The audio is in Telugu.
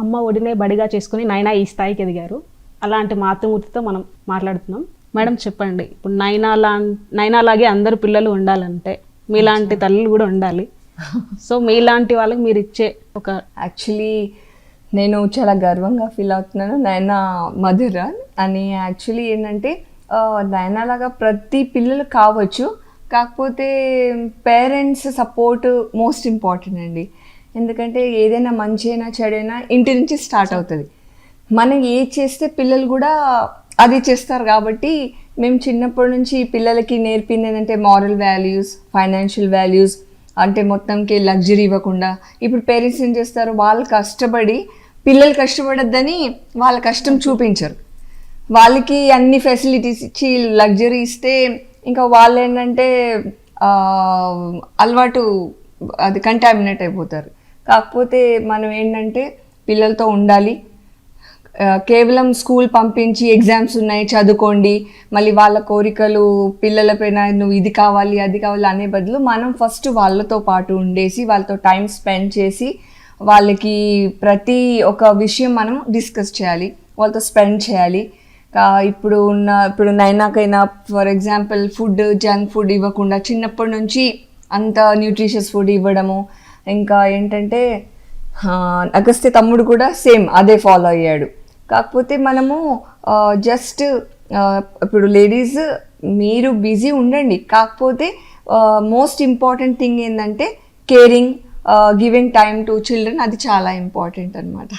అమ్మ ఒడినే బడిగా చేసుకుని నైనా ఈ స్థాయికి ఎదిగారు. అలాంటి మాతృమూర్తితో మనం మాట్లాడుతున్నాం. మేడం చెప్పండి, ఇప్పుడు నైనాలాగే అందరు పిల్లలు ఉండాలంటే మీలాంటి తల్లులు కూడా ఉండాలి. సో మీలాంటి వాళ్ళకి మీరు ఇచ్చే ఒక యాక్చువల్లీ నేను చాలా గర్వంగా ఫీల్ అవుతున్నాను నైనా మదర్ అని. యాక్చువల్లీ ఏంటంటే నైనాలాగా ప్రతి పిల్లలు కావచ్చు, కాకపోతే పేరెంట్స్ సపోర్ట్ మోస్ట్ ఇంపార్టెంట్ అండి. ఎందుకంటే ఏదైనా మంచి అయినా చెడైనా ఇంటి నుంచి స్టార్ట్ అవుతుంది. మనం ఏది చేస్తే పిల్లలు కూడా అది చేస్తారు. కాబట్టి మేము చిన్నప్పటి నుంచి పిల్లలకి నేర్పింది ఏంటంటే మారల్ వాల్యూస్, ఫైనాన్షియల్ వాల్యూస్, అంటే మొత్తంకి లగ్జరీ ఇవ్వకుండా. ఇప్పుడు పేరెంట్స్ ఏం చేస్తారు, వాళ్ళు కష్టపడి పిల్లలు కష్టపడద్దని వాళ్ళ కష్టం చూపించరు. వాళ్ళకి అన్ని ఫెసిలిటీస్ ఇచ్చి లగ్జరీ ఇస్తే ఇంకా వాళ్ళు ఏంటంటే అలవాటు అది కంటామినేట్ అయిపోతారు. కాకపోతే మనం ఏంటంటే పిల్లలతో ఉండాలి. కేవలం స్కూల్ పంపించి ఎగ్జామ్స్ ఉన్నాయి చదువుకోండి, మళ్ళీ వాళ్ళ కోరికలు పిల్లలపైన నువ్వు ఇది కావాలి అది కావాలి అనే బదులు మనం ఫస్ట్ వాళ్ళతో పాటు ఉండేసి వాళ్ళతో టైం స్పెండ్ చేసి వాళ్ళకి ప్రతి ఒక్క విషయం మనం డిస్కస్ చేయాలి, వాళ్ళతో స్పెండ్ చేయాలి. ఇప్పుడు నైనాకైనా ఫర్ ఎగ్జాంపుల్ జంక్ ఫుడ్ ఇవ్వకుండా చిన్నప్పటి నుంచి అంత న్యూట్రిషియస్ ఫుడ్ ఇవ్వడము. ఇంకా ఏంటంటే అగస్త్య తమ్ముడు కూడా సేమ్ అదే ఫాలో అయ్యాడు. కాకపోతే మనము జస్ట్ ఇప్పుడు లేడీస్ మీరు బిజీ ఉండండి, కాకపోతే మోస్ట్ ఇంపార్టెంట్ థింగ్ ఏంటంటే caring, giving time to children, అది చాలా ఇంపార్టెంట్ అనమాట.